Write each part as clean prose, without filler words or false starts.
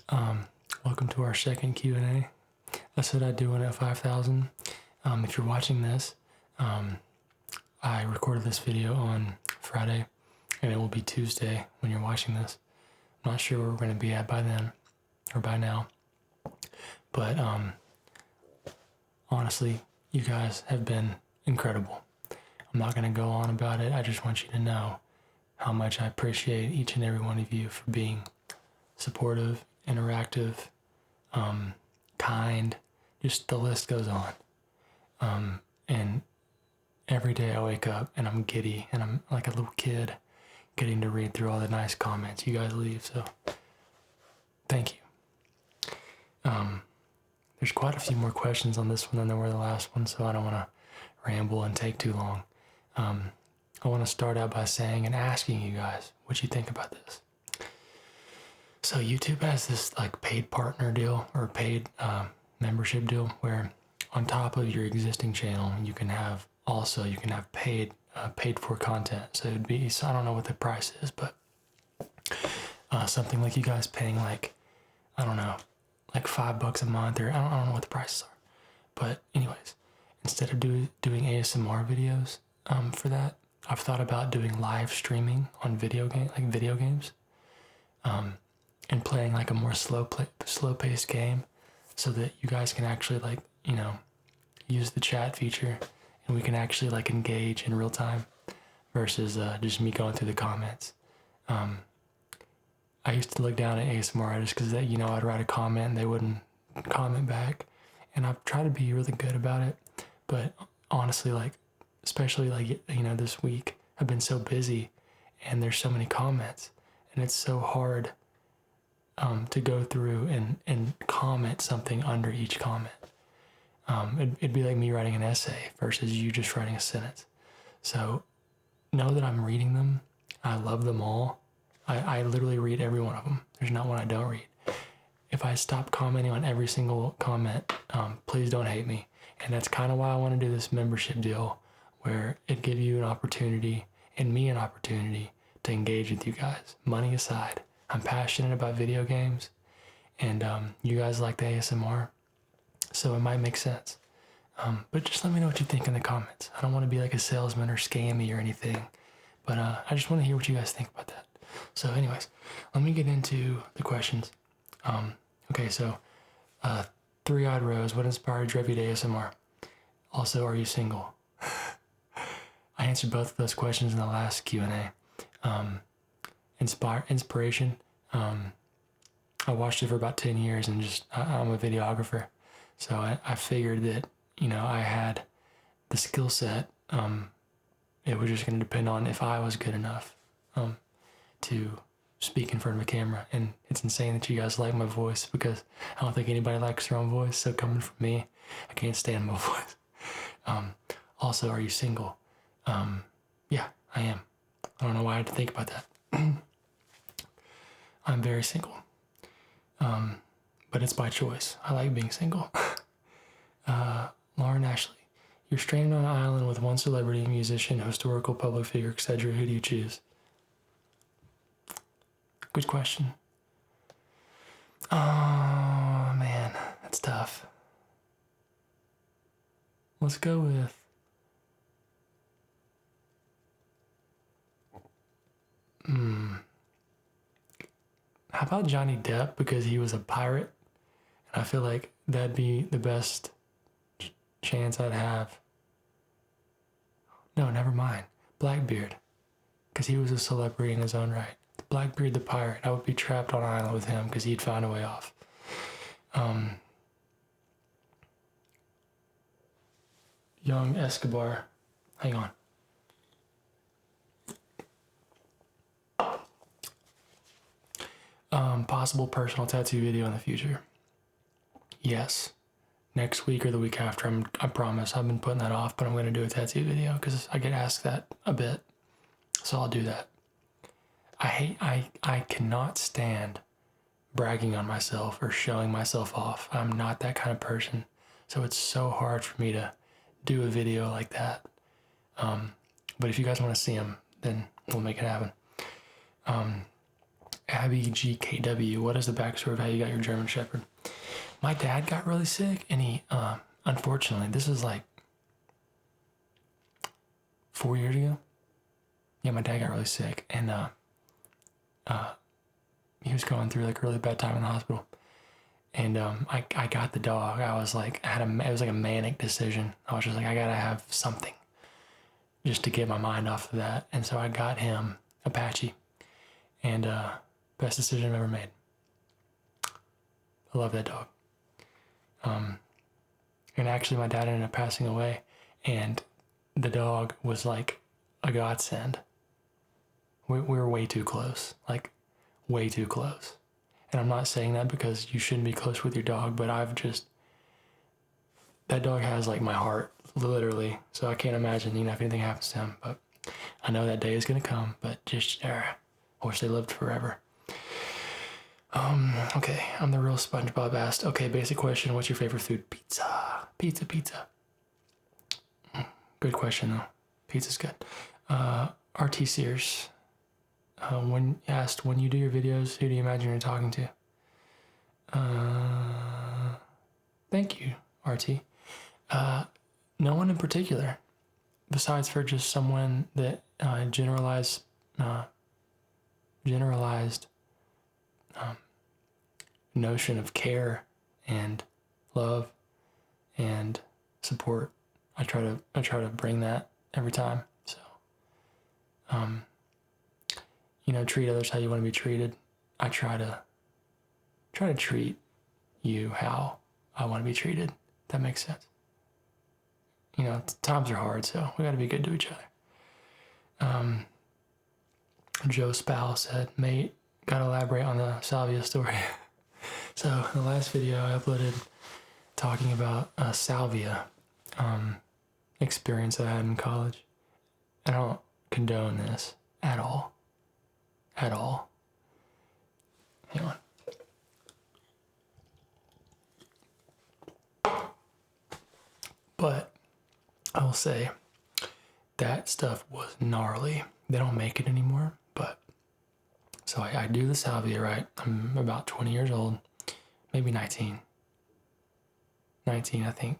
Um, Welcome to our second Q&A. I said I'd do one at 5,000. If you're watching this, I recorded this video on Friday, and it will be Tuesday when you're watching this. I'm not sure where we're going to be at by then, or by now. But honestly, you guys have been incredible. I'm not going to go on about it. I just want you to know how much I appreciate each and every one of you for being supportive, interactive, kind. Just the list goes on. And every day I wake up and I'm giddy and I'm like a little kid getting to read through all the nice comments you guys leave. So thank you. There's quite a few more questions on this one than there were the last one, so I don't want to ramble and take too long. I want to start out by saying and asking you guys what you think about this. So YouTube has this like paid partner deal or paid membership deal where on top of your existing channel you can have paid for content. So it'd be, I don't know what the price is, but something like you guys paying like, I don't know, like $5 a month, or I don't know what the prices are. But anyways, instead of doing ASMR videos for that, I've thought about doing live streaming on video games, and playing like a more slow-paced game, so that you guys can actually use the chat feature, and we can actually like engage in real time, versus just me going through the comments. I used to look down at ASMR artists because I'd write a comment and they wouldn't comment back, and I've tried to be really good about it. But honestly, especially this week, I've been so busy and there's so many comments, and it's so hard to go through and comment something under each comment. It'd be like me writing an essay versus you just writing a sentence. So know that I'm reading them. I love them all. I literally read every one of them. There's not one I don't read. If I stop commenting on every single comment, please don't hate me. And that's kind of why I want to do this membership deal, where it gives you an opportunity and me an opportunity to engage with you guys. Money aside, I'm passionate about video games, and you guys like the ASMR, so it might make sense. But just let me know what you think in the comments. I don't want to be like a salesman or scammy or anything, but I just want to hear what you guys think about that. So anyways, let me get into the questions. Okay, so 3-eyed rose, what inspired your everyday ASMR? Also, are you single? I answered both of those questions in the last Q&A. Inspiration. I watched it for about 10 years and I'm a videographer. So I figured that, I had the skill set. It was just going to depend on if I was good enough to speak in front of a camera. And it's insane that you guys like my voice, because I don't think anybody likes their own voice. So coming from me, I can't stand my voice. Also, are you single? Yeah, I am. I don't know why I had to think about that. I'm very single. But it's by choice. I like being single. Lauren Ashley, you're stranded on an island with one celebrity, musician, historical public figure, etc. Who do you choose? Good question. Oh man, that's tough. Let's go with how about Johnny Depp, because he was a pirate, and I feel like that'd be the best chance I'd have. No, never mind. Blackbeard, because he was a celebrity in his own right. Blackbeard the pirate. I would be trapped on an island with him because he'd find a way off. Young Escobar. Hang on. Possible personal tattoo video in the future. Yes. Next week or the week after. I promise. I've been putting that off, but I'm going to do a tattoo video because I get asked that a bit. So I'll do that. I cannot stand bragging on myself or showing myself off. I'm not that kind of person. So it's so hard for me to do a video like that. But if you guys want to see them, then we'll make it happen. Abby GKW, what is the backstory of how you got your German Shepherd? My dad got really sick, and he, unfortunately, this is like 4 years ago. Yeah, my dad got really sick, and he was going through like a really bad time in the hospital. And I got the dog. I was like, it was like a manic decision. I was just like, I gotta have something just to get my mind off of that. And so I got him Apache, and best decision I've ever made. I love that dog. And actually, my dad ended up passing away, and the dog was like a godsend. We were way too close, like way too close. And I'm not saying that because you shouldn't be close with your dog, but that dog has like my heart, literally. So I can't imagine, if anything happens to him. But I know that day is gonna come. But just, I wish they lived forever. Okay, I'm the real SpongeBob asked. Okay, basic question: what's your favorite food? Pizza. Good question though. Pizza's good. RT Sears. When asked, when you do your videos, who do you imagine you're talking to? Thank you, RT. No one in particular, besides for just someone that generalized notion of care and love and support. I try to bring that every time. So, treat others how you want to be treated. I try to treat you how I want to be treated. That makes sense. Times are hard, so we got to be good to each other. Joe Spal said, mate, gotta elaborate on the salvia story. So the last video I uploaded talking about a salvia experience I had in college. I don't condone this at all. Hang on. But I will say that stuff was gnarly. They don't make it anymore, but so I do the salvia, right? I'm about 20 years old, maybe 19, I think.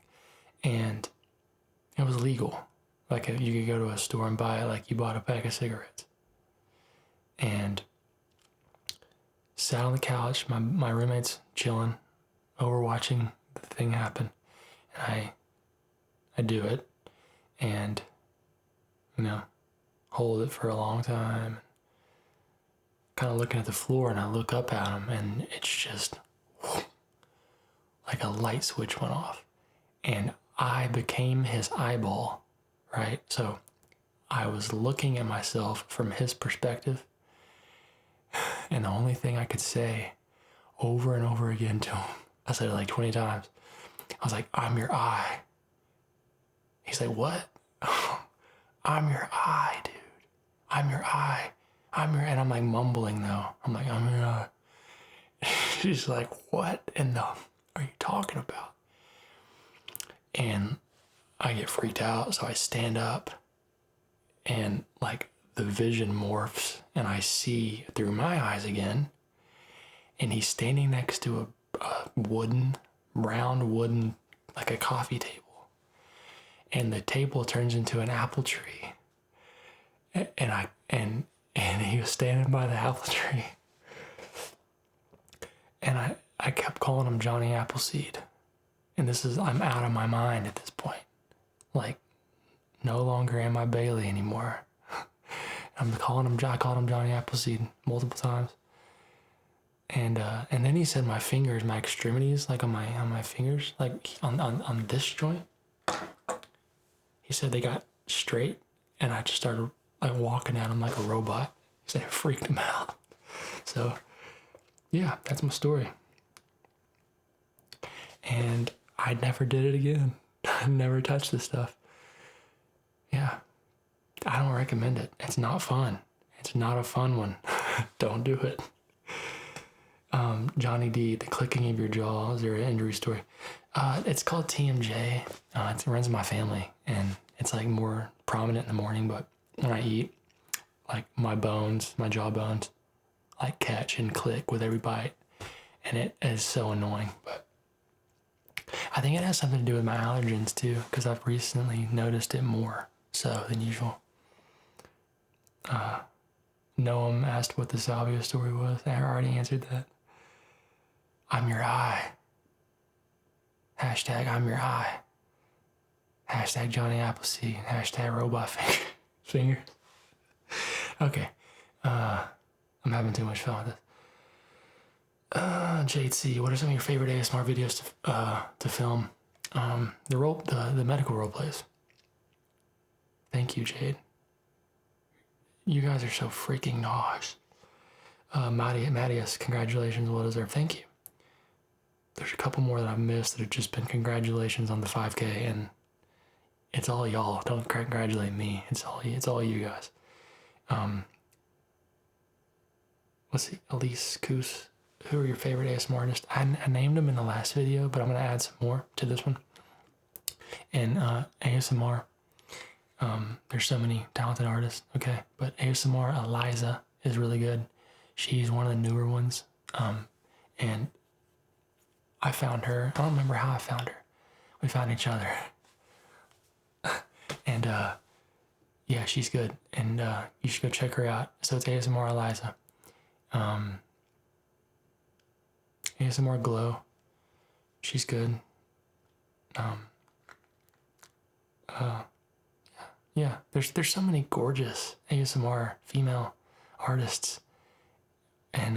And it was legal. Like you could go to a store and buy it like you bought a pack of cigarettes. And sat on the couch, my roommate's chilling, over watching the thing happen. And I do it and, hold it for a long time. Kind of looking at the floor, and I look up at him, and it's just like a light switch went off. And I became his eyeball, right? So I was looking at myself from his perspective. And the only thing I could say over and over again to him, I said it like 20 times. I was like, I'm your eye. He's like, what? I'm your eye, dude. I'm your eye. And I'm like mumbling though. I'm like, I'm your eye. She's like, what in the are you talking about? And I get freaked out. So I stand up and like the vision morphs and I see through my eyes again. And he's standing next to a round wooden, like a coffee table. And the table turns into an apple tree. And he was standing by the apple tree. And I kept calling him Johnny Appleseed. And I'm out of my mind at this point. Like, no longer am I Bailey anymore. I called him Johnny Appleseed multiple times. And then he said my fingers, my extremities, like on my fingers, like on this joint. He said they got straight, and I just started like walking at him like a robot. He said it freaked him out. So, yeah, that's my story. And I never did it again. I never touched this stuff. Yeah, I don't recommend it. It's not fun. It's not a fun one. Don't do it. Johnny D, the clicking of your jaw. Is there an injury story? It's called TMJ. It runs in my family, and it's like more prominent in the morning. But when I eat, like my jaw bones, like catch and click with every bite, and it is so annoying. But I think it has something to do with my allergens too, because I've recently noticed it more so than usual. Noam asked what the salvia story was. I already answered that. I'm your eye. Hashtag I'm your eye. Hashtag Johnny Appleseed. Hashtag robot finger. Okay. I'm having too much fun with this. Jade C, what are some of your favorite ASMR videos to film? The medical role plays. Thank you, Jade. You guys are so freaking nice. Mattias, congratulations, well deserved. Thank you. There's a couple more that I've missed that have just been congratulations on the 5K, and it's all y'all. Don't congratulate me. It's all you guys. Let's see, Elise Coos. Who are your favorite ASMR artists? I named them in the last video, but I'm gonna add some more to this one. And ASMR. There's so many talented artists. Okay, but ASMR Eliza is really good. She's one of the newer ones. And I found her. I don't remember how I found her. We found each other. And yeah, she's good. And you should go check her out. So it's ASMR Eliza. ASMR Glow. She's good. Yeah, there's so many gorgeous ASMR female artists. And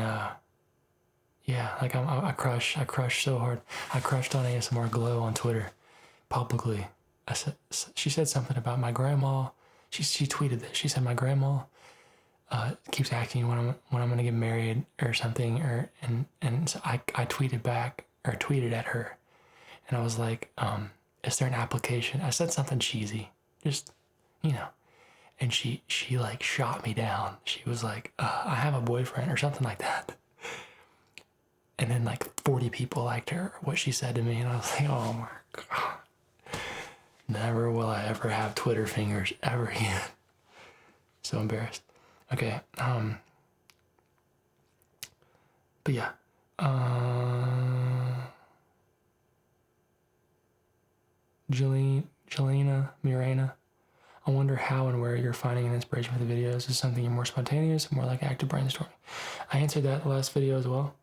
yeah, like I crush so hard. I crushed on ASMR Glow on Twitter publicly. She said something about my grandma. She tweeted this. She said my grandma keeps asking when I'm gonna get married or something, and so I tweeted back or tweeted at her, and I was like, is there an application? I said something cheesy, just and she like shot me down. She was like, I have a boyfriend or something like that. And then like 40 people liked her, what she said to me, and I was like, oh my God. Never will I ever have Twitter fingers ever again. So embarrassed. Okay, but yeah. Jelena Mirena. I wonder how and where you're finding an inspiration for the videos. Is something you're more spontaneous, more like active brainstorming? I answered that in the last video as well.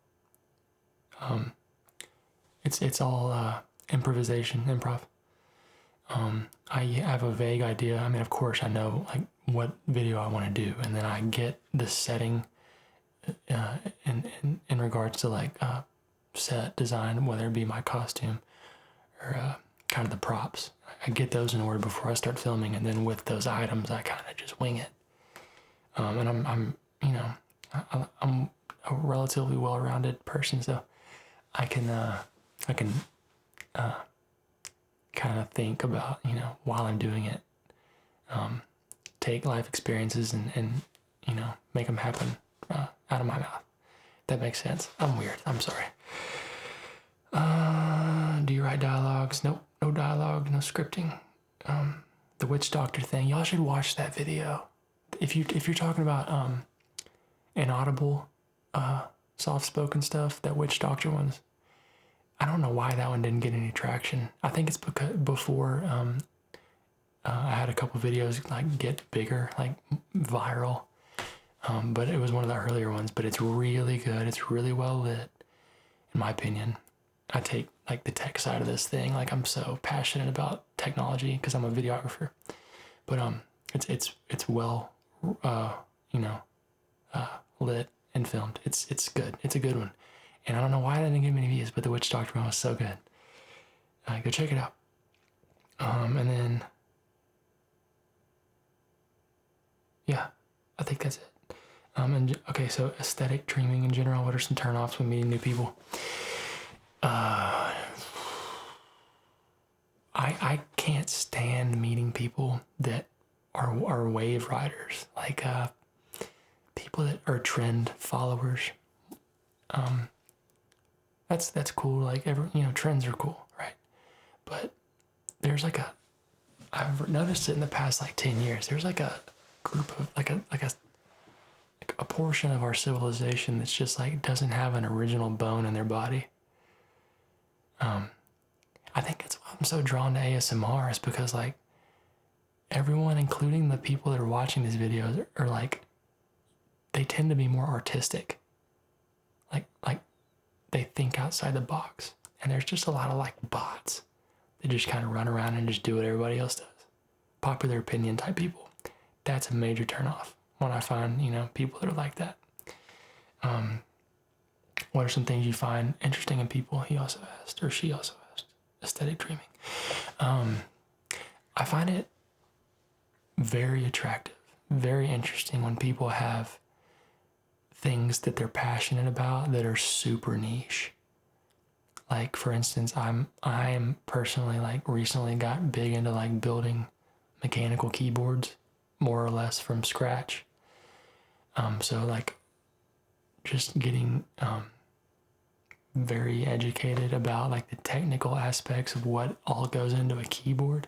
It's all improvisation, improv. I have a vague idea. I mean, of course, I know like what video I want to do, and then I get the setting in regards to like set design, whether it be my costume or kind of the props. I get those in order before I start filming, and then with those items, I kind of just wing it. And I'm a relatively well-rounded person, so I can kind of think about, while I'm doing it, take life experiences and make them happen out of my mouth. That makes sense. I'm weird. I'm sorry. Do you write dialogues? Nope. No dialogue, no scripting. The witch doctor thing. Y'all should watch that video. If you're talking about inaudible, soft-spoken stuff, that witch doctor one's. I don't know why that one didn't get any traction. I think it's because before I had a couple videos like get bigger, like viral. But it was one of the earlier ones. But it's really good. It's really well lit, in my opinion. I take like the tech side of this thing. Like I'm so passionate about technology because I'm a videographer. But it's well lit and filmed. It's good. It's a good one. And I don't know why I didn't get many views, but the Witch Doctor one was so good. Go check it out. And then yeah, I think that's it. And okay, so aesthetic dreaming in general. What are some turnoffs when meeting new people? I can't stand meeting people that are wave riders, like people that are trend followers. That's cool. Like trends are cool, right? But there's like I've noticed it in the past like 10 years. There's like a group of like a portion of our civilization that's just like doesn't have an original bone in their body. I think that's why I'm so drawn to ASMR, is because like everyone, including the people that are watching these videos, are like, they tend to be more artistic. Like they think outside the box. And there's just a lot of like bots that just kind of run around and just do what everybody else does. Popular opinion type people. That's a major turnoff when I find, people that are like that. What are some things you find interesting in people? He also asked, or she also asked. Aesthetic dreaming. I find it very attractive, very interesting when people have things that they're passionate about that are super niche. Like, for instance, I am personally like recently got big into like building mechanical keyboards, more or less from scratch. So like just getting very educated about like the technical aspects of what all goes into a keyboard.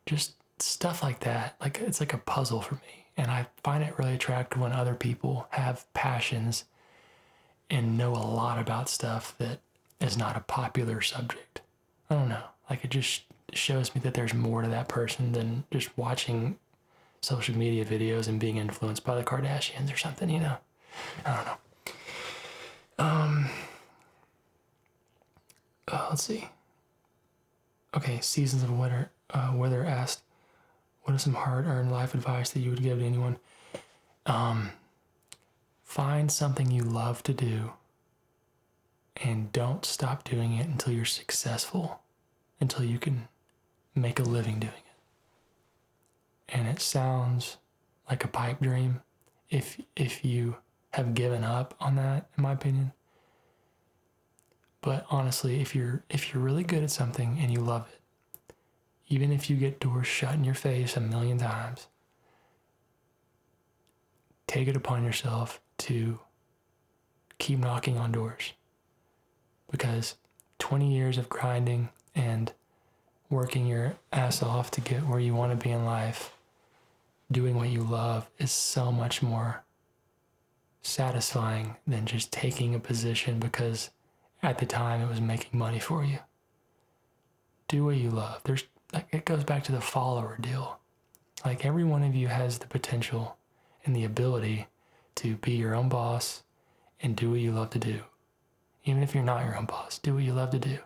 Just stuff like that. Like, it's like a puzzle for me. And I find it really attractive when other people have passions and know a lot about stuff that is not a popular subject. I don't know. Like, it just shows me that there's more to that person than just watching social media videos and being influenced by the Kardashians or something, I don't know. Let's see. Okay, Seasons of Winter. Weather asked, what is some hard-earned life advice that you would give to anyone? Find something you love to do and don't stop doing it until you're successful, until you can make a living doing it. And it sounds like a pipe dream if you have given up on that, in my opinion. But honestly, if you're really good at something and you love it, even if you get doors shut in your face a million times, take it upon yourself to keep knocking on doors. Because 20 years of grinding and working your ass off to get where you want to be in life, doing what you love, is so much more satisfying than just taking a position because at the time it was making money for you. Do what you love. It goes back to the follower deal. Like, every one of you has the potential and the ability to be your own boss and do what you love to do. Even if you're not your own boss, do what you love to do.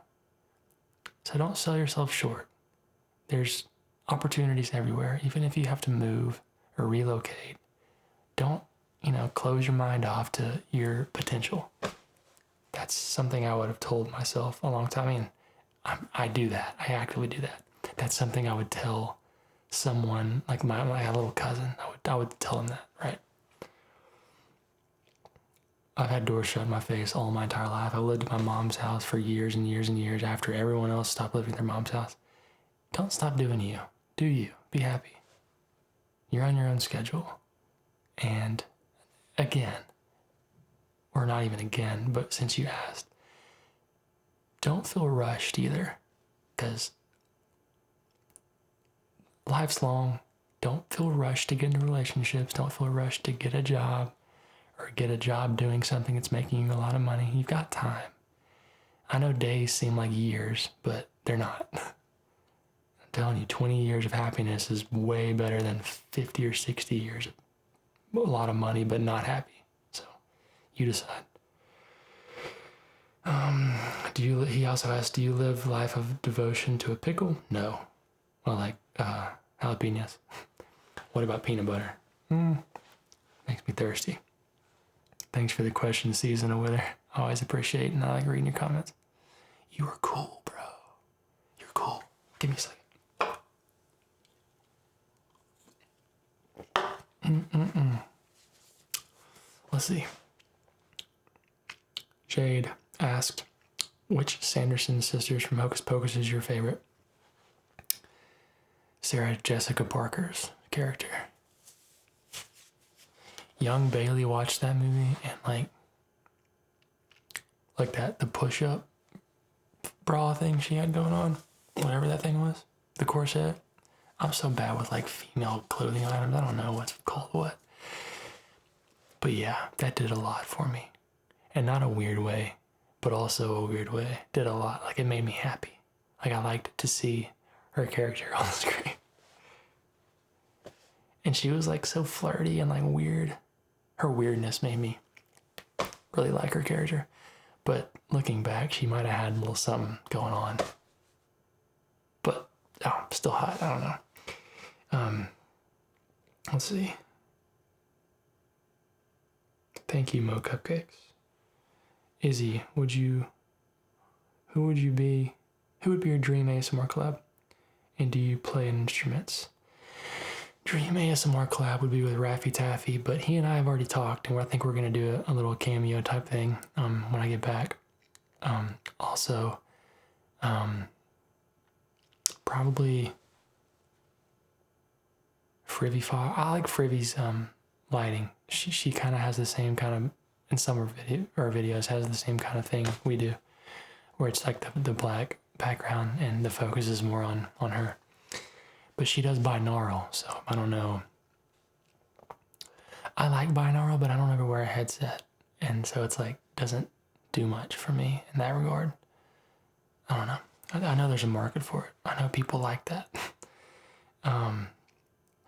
So don't sell yourself short. There's opportunities everywhere. Even if you have to move or relocate, don't, close your mind off to your potential. That's something I would have told myself a long time. I mean, I do that. I actively do that. That's something I would tell someone, like my little cousin. I would tell him that, right? I've had doors shut in my face all my entire life. I lived at my mom's house for years and years and years after everyone else stopped living at their mom's house. Don't stop doing you. Do you. Be happy. You're on your own schedule. And again, or not even again, but since you asked, don't feel rushed either, because life's long. Don't feel rushed to get into relationships. Don't feel rushed to get a job or get a job doing something that's making you a lot of money. You've got time. I know days seem like years, but they're not. I'm telling you, 20 years of happiness is way better than 50 or 60 years of a lot of money but not happy. So you decide. He also asked, do you live life of devotion to a pickle? No. Well, like jalapenos. What about peanut butter? Makes me thirsty. Thanks for the question, Season of Wither. I always appreciate and I like reading your comments. You are cool, bro. You're cool. Give me a second. Let's see. Jade asked, which Sanderson sisters from Hocus Pocus is your favorite? Sarah Jessica Parker's character. Young Bailey watched that movie and like that, the push-up bra thing she had going on, whatever that thing was, the corset. I'm so bad with like female clothing items. I don't know what's called what. But yeah, that did a lot for me. And not a weird way, but also a weird way. Did a lot. Like, it made me happy. Like, I liked to see her character on the screen. And she was like so flirty and like weird. Her weirdness made me really like her character. But looking back, she might have had a little something going on. But, oh, still hot. I don't know. Let's see. Thank you, Mo Cupcakes. Izzy, who would be your dream ASMR collab? And do you play instruments? Dream ASMR collab would be with Raffy Taffy, but he and I have already talked, and I think we're going to do a little cameo type thing when I get back. Also, probably Frivy Fire. I like Frivy's lighting. She kind of has the same kind of, in some of her videos, has the same kind of thing we do, where it's like the black background and the focus is more on her. But she does binaural, so I don't know. I like binaural, but I don't ever wear a headset, and so it's like doesn't do much for me in that regard. I don't know. I know there's a market for it. I know people like that.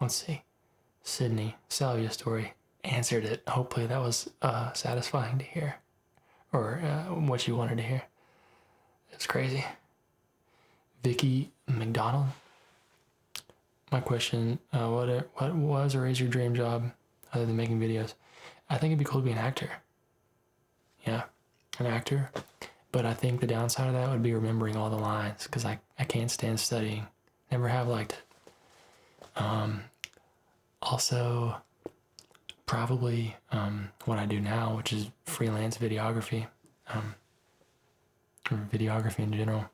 Let's see. Sydney, salvia story, answered it. Hopefully that was satisfying to hear, or what you wanted to hear. It's crazy. Vicky McDonald. My question, what was or is your dream job other than making videos? I think it'd be cool to be an actor. Yeah, an actor. But I think the downside of that would be remembering all the lines, because I can't stand studying. Never have liked it. Also, probably what I do now, which is freelance videography, or videography in general.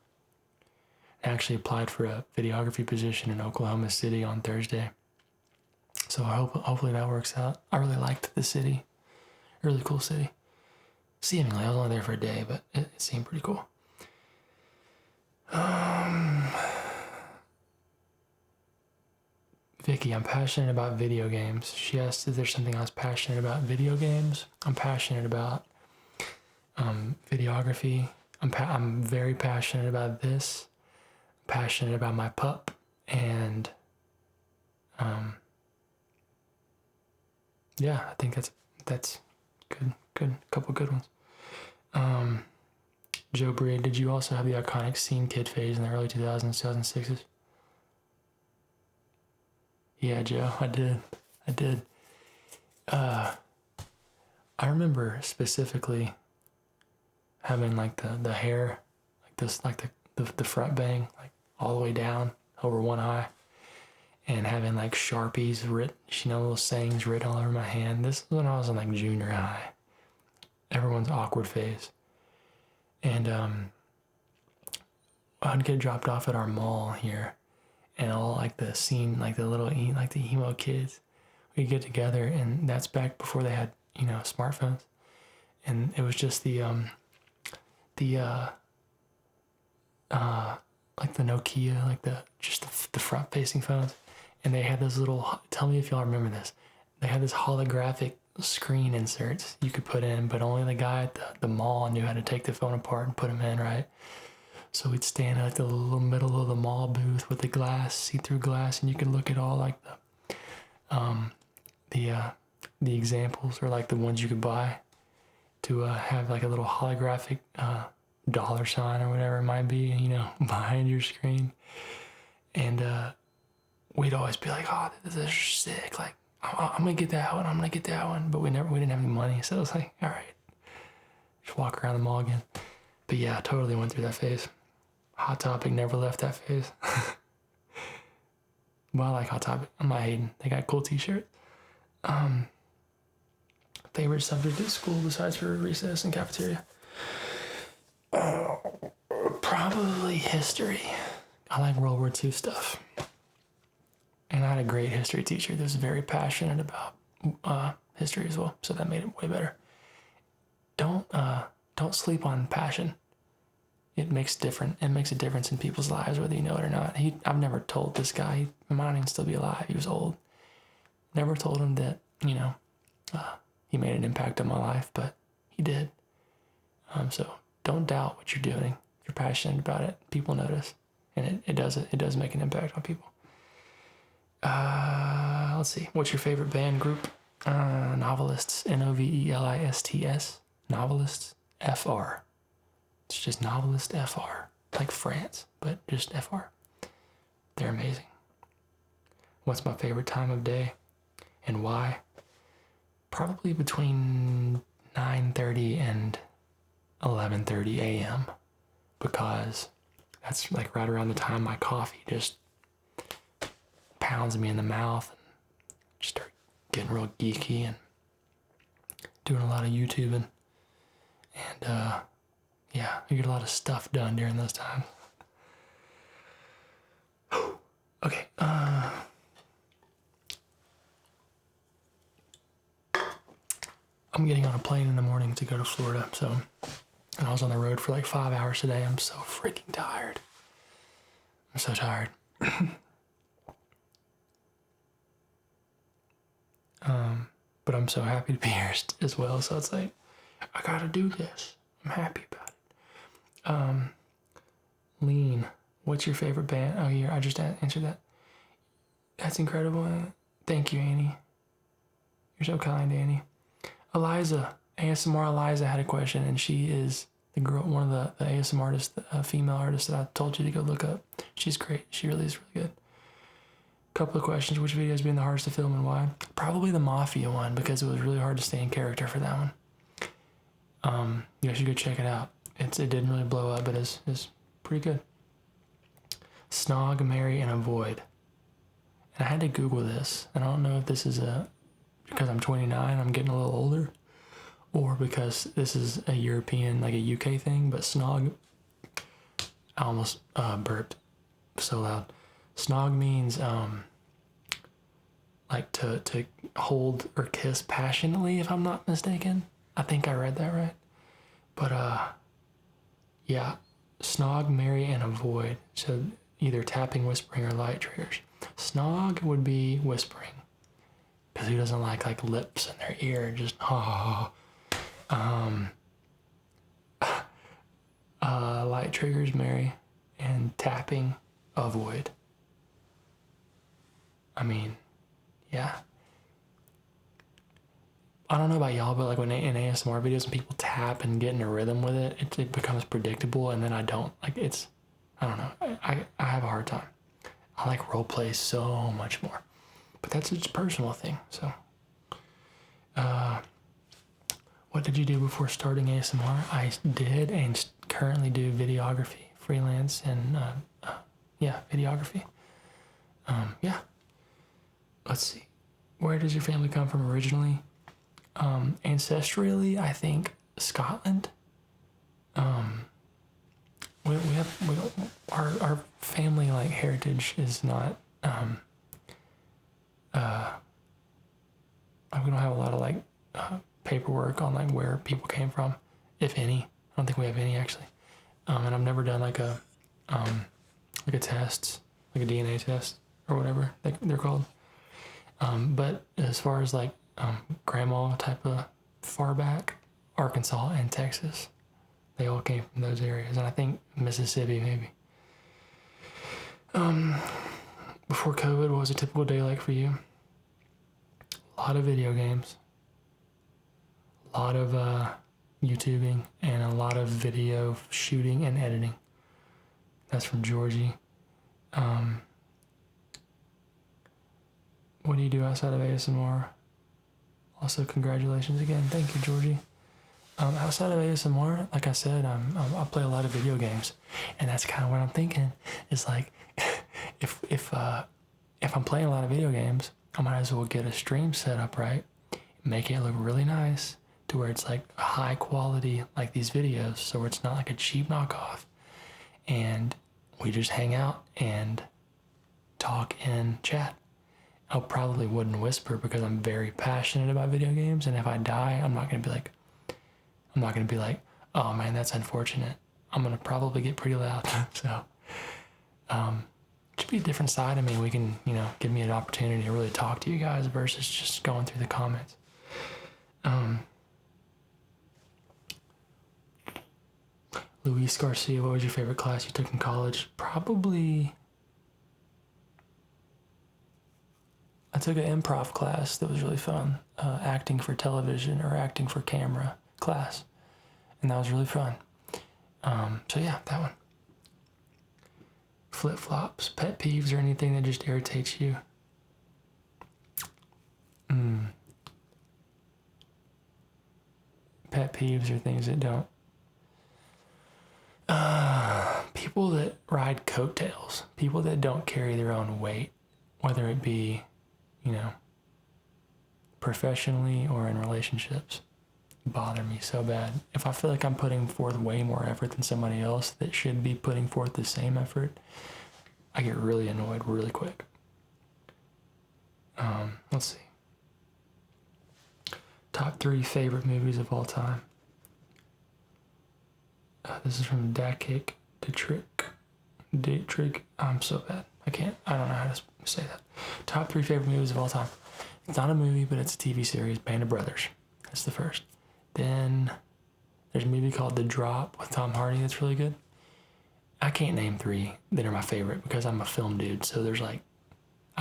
I actually applied for a videography position in Oklahoma City on Thursday. So hopefully that works out. I really liked the city. Really cool city. Seemingly, I was only there for a day, but it seemed pretty cool. Vicky, I'm passionate about video games. She asked if there's something I was passionate about. Video games. I'm passionate about videography. I'm very passionate about this. Passionate about my pup, and yeah, I think that's good, couple good ones. Joe Breed, did you also have the iconic scene kid phase in the early 2000s, 2006s? Yeah, Joe, I did. I remember specifically having like the hair, like this, like the front bang, like all the way down over one eye, and having like Sharpies written, little sayings written all over my hand. This was when I was in like junior high. Everyone's awkward phase. And I'd get dropped off at our mall here, and all like the scene, like the little like the emo kids, we'd get together, and that's back before they had smartphones, and it was just the like the Nokia, like the front facing phones, and they had those little, tell me if y'all remember this, they had this holographic screen inserts you could put in, but only the guy at the mall knew how to take the phone apart and put them in, right? So we'd stand at the little middle of the mall booth with the glass, see-through glass, and you could look at all like the examples, or like the ones you could buy to have like a little holographic dollar sign or whatever it might be, behind your screen. And we'd always be like, oh, this is sick. Like, I'm gonna get that one. I'm gonna get that one. But we didn't have any money, so it was like, all right, just walk around the mall again. But yeah, I totally went through that phase. Hot Topic never left that phase. Well, I like Hot Topic. I'm not hating. They got cool t-shirts. Favorite subject at school besides for recess and cafeteria? Probably history. I like World War II stuff. And I had a great history teacher that was very passionate about history as well, so that made it way better. Don't sleep on passion. It makes a difference in people's lives, whether you know it or not. I've never told this guy, he might not even still be alive, he was old. Never told him that, he he made an impact on my life, but he did. So don't doubt what you're doing. If you're passionate about it, people notice, and it does make an impact on people. Let's see. What's your favorite band group? Novelists. Novelists. Novelists. FR. It's just Novelist FR, like France, but just FR. They're amazing. What's my favorite time of day and why? Probably between 9:30 and 11:30 a.m. because that's like right around the time my coffee just pounds me in the mouth and just start getting real geeky and doing a lot of YouTubing. And yeah, I get a lot of stuff done during those times. Okay, I'm getting on a plane in the morning to go to Florida, and I was on the road for like 5 hours today. I'm so freaking tired. I'm so tired. But I'm so happy to be here as well, so it's like, I gotta do this. I'm happy about it. Lean, what's your favorite band? Oh, here, I just answered that. That's incredible. Thank you, Annie. You're so kind, Annie. Eliza, ASMR Eliza had a question, and she is the girl, one of the ASMR artists, the female artist that I told you to go look up. She's great. She really is really good. Couple of questions. Which video has been the hardest to film and why? Probably the Mafia one, because it was really hard to stay in character for that one. You guys should go check it out. It didn't really blow up, but it's pretty good. Snog, marry, and avoid. And I had to Google this. And I don't know if this is because I'm 29, I'm getting a little older, or because this is a European, like a UK thing, but snog, I almost burped so loud. Snog means like to hold or kiss passionately, if I'm not mistaken. I think I read that right. But yeah, snog, marry, and avoid. So either tapping, whispering, or light triggers. Snog would be whispering, because who doesn't like lips in their ear, just light triggers, marry, and tapping, avoid. I mean, yeah. I don't know about y'all, but like when in ASMR videos and people tap and get in a rhythm with it, it becomes predictable, and then I don't. Like I don't know. I have a hard time. I like role play so much more. But that's just a personal thing, so. What did you do before starting ASMR? I did and currently do videography, freelance, and yeah, videography. Yeah. Let's see. Where does your family come from originally? Ancestrally, I think Scotland. Our family like heritage is not we don't have a lot of like paperwork on like where people came from, if any. I don't think we have any actually. And I've never done like a test, like a DNA test or whatever they're called. But as far as like grandma type of far back, Arkansas and Texas, they all came from those areas, and I think Mississippi maybe. Before COVID, what was a typical day like for you? A lot of video games, a lot of YouTubing, and a lot of video shooting and editing. That's from Georgie. What do you do outside of ASMR? Also, congratulations again. Thank you, Georgie. Outside of ASMR, like I said, I play a lot of video games, and that's kind of what I'm thinking. Is like, if I'm playing a lot of video games, I might as well get a stream set up right, make it look really nice to where it's like high quality, like these videos, so it's not like a cheap knockoff, and we just hang out and talk and chat. I probably wouldn't whisper because I'm very passionate about video games, and if I die, I'm not gonna be like, oh man, that's unfortunate. I'm gonna probably get pretty loud. So, it should be a different side of me. We can, give me an opportunity to really talk to you guys versus just going through the comments. Um, Luis Garcia, what was your favorite class you took in college? Probably, I took an improv class that was really fun. Acting for television or acting for camera class. And that was really fun. So yeah, that one. Flip-flops, pet peeves, or anything that just irritates you? Pet peeves are things that don't. People that ride coattails, people that don't carry their own weight, whether it be, professionally or in relationships, bother me so bad. If I feel like I'm putting forth way more effort than somebody else that should be putting forth the same effort, I get really annoyed really quick. Let's see. Top 3 favorite movies of all time. This is from Dakik Dietrich. I'm so bad. I don't know how to say that. Top 3 favorite movies of all time. It's not a movie, but it's a TV series, Band of Brothers. That's the first. Then there's a movie called The Drop with Tom Hardy that's really good. I can't name 3 that are my favorite because I'm a film dude. So there's I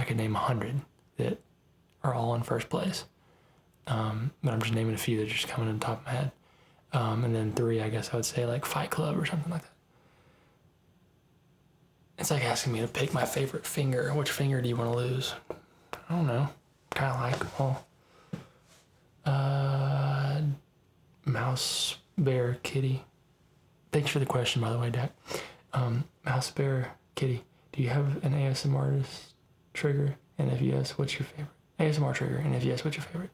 could name 100 that are all in first place. But I'm just naming a few that are just coming to the top of my head. And then 3, I guess I would say Fight Club or something like that. It's like asking me to pick my favorite finger. Which finger do you want to lose? I don't know. Kind of like them all. Mouse, bear, kitty. Thanks for the question, by the way, Dak. Mouse, bear, kitty. Do you have an ASMR artist trigger? And if yes, what's your favorite? ASMR trigger. And if yes, what's your favorite?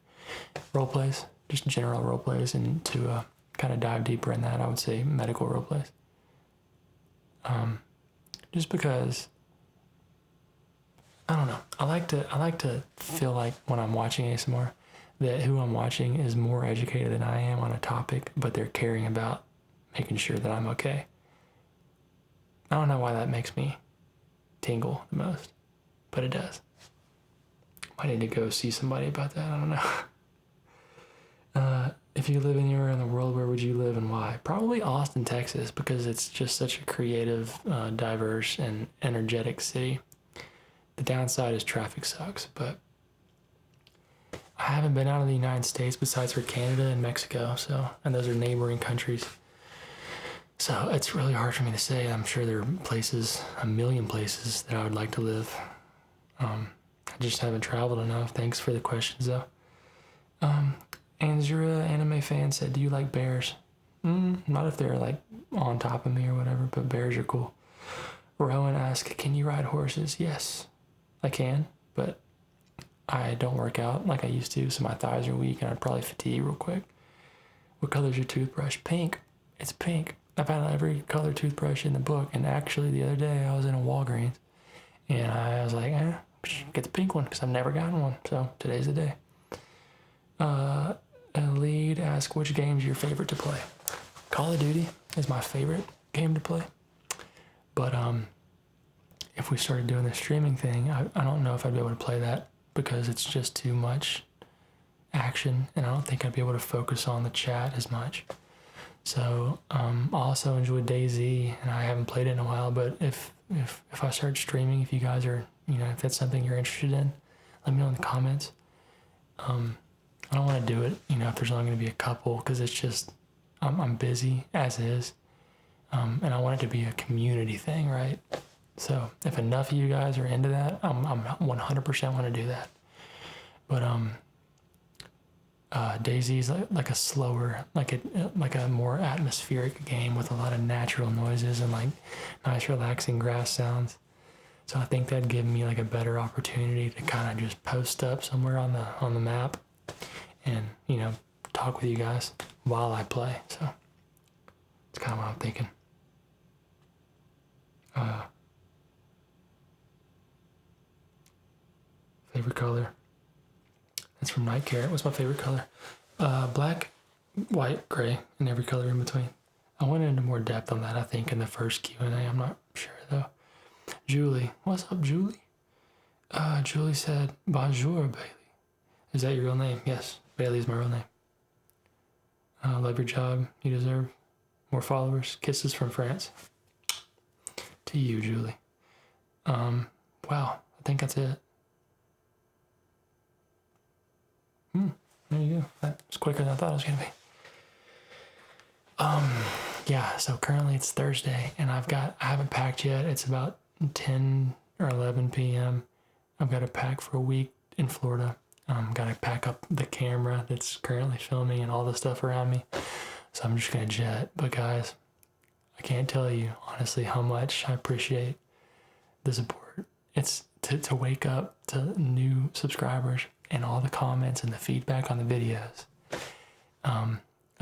Role plays. Just general role plays. And to kind of dive deeper in that, I would say medical role plays. Just because, I don't know. I like to feel like when I'm watching ASMR that who I'm watching is more educated than I am on a topic, but they're caring about making sure that I'm okay. I don't know why that makes me tingle the most, but it does. I need to go see somebody about that. I don't know. If you live anywhere in the world, where would you live and why? Probably Austin, Texas, because it's just such a creative, diverse, and energetic city. The downside is traffic sucks, but I haven't been out of the United States besides for Canada and Mexico, and those are neighboring countries. So it's really hard for me to say. I'm sure there are places, a million places that I would like to live. I just haven't traveled enough. Thanks for the questions, though. Anzura, anime fan, said, do you like bears? Not if they're on top of me or whatever, but bears are cool. Rowan asked, can you ride horses? Yes, I can, but I don't work out like I used to, so my thighs are weak and I'd probably fatigue real quick. What color's your toothbrush? Pink. It's pink. I've had every color toothbrush in the book, and actually the other day I was in a Walgreens and I was like, get the pink one because I've never gotten one, so today's the day. Lead ask, which game's your favorite to play? Call of Duty is my favorite game to play, but if we started doing the streaming thing, I don't know if I'd be able to play that because it's just too much action, and I don't think I'd be able to focus on the chat as much. So I also enjoy DayZ, and I haven't played it in a while, but if I start streaming, if you guys are, if that's something you're interested in, let me know in the comments. I don't want to do it, if there's only going to be a couple, because it's just, I'm busy as is, and I want it to be a community thing, right? So if enough of you guys are into that, I'm 100% want to do that. But DayZ is like a slower, like a more atmospheric game with a lot of natural noises and nice relaxing grass sounds. So I think that'd give me a better opportunity to kind of just post up somewhere on the map and talk with you guys while I play. So it's kind of what I'm thinking. Favorite color? That's from Night Carrot. What's my favorite color? Black, white, gray, and every color in between. I went into more depth on that, I think, in the first Q&A. I'm not sure, though. Julie. What's up, Julie? Julie said, bonjour, Bailey. Is that your real name? Yes, Bailey is my real name. Love your job. You deserve more followers. Kisses from France. To you, Julie. Wow, I think that's it. There you go. That's quicker than I thought it was gonna be. Yeah, so currently it's Thursday and I haven't packed yet. It's about 10 or 11 p.m. I've got to pack for a week in Florida. Got to pack up the camera that's currently filming and all the stuff around me. So I'm just gonna jet. But guys, I can't tell you honestly how much I appreciate the support. It's to wake up to new subscribers and all the comments and the feedback on the videos.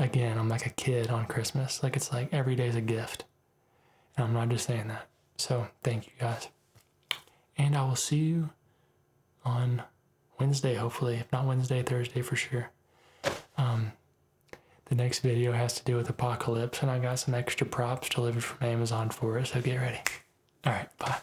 Again, I'm like a kid on Christmas. Like it's like every day's a gift. And I'm not just saying that. So thank you guys. And I will see you on Wednesday, hopefully. If not Wednesday, Thursday for sure. The next video has to do with apocalypse, and I got some extra props delivered from Amazon for it, so get ready. All right, bye.